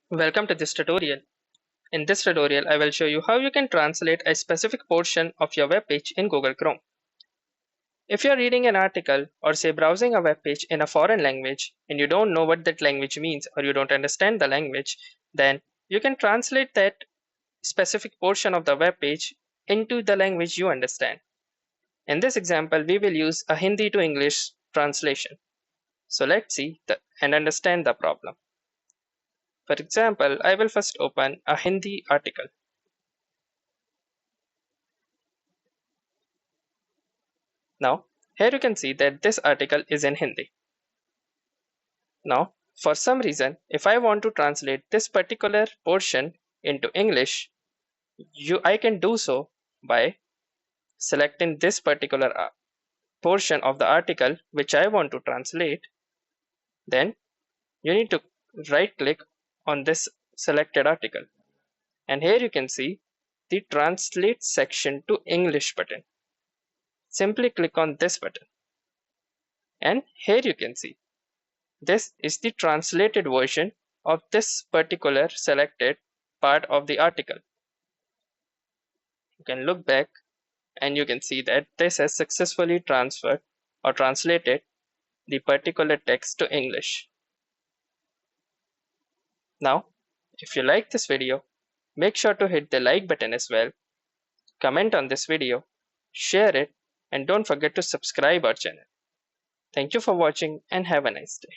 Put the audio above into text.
Welcome to this tutorial. In this tutorial, I will show you how you can translate a specific portion of your web page in Google Chrome. If you're reading an article or say browsing a web page in a foreign language and you don't know what that language means or you don't understand the language, then you can translate that specific portion of the web page into the language you understand. In this example, we will use a Hindi to English translation. So let's see and understand the problem. For example, I will first open a Hindi article. Now, here you can see that this article is in Hindi. Now, for some reason, if I want to translate this particular portion into English, I can do so by selecting this particular portion of the article which I want to translate. Then you need to right click on this selected article. And here you can see the Translate section to English button. Simply click on this button. And here you can see this is the translated version of this particular selected part of the article. You can look back and you can see that this has successfully transferred or translated the particular text to English. Now, if you like this video, make sure to hit the like button as well, comment on this video, share it, and don't forget to subscribe our channel. Thank you for watching and have a nice day.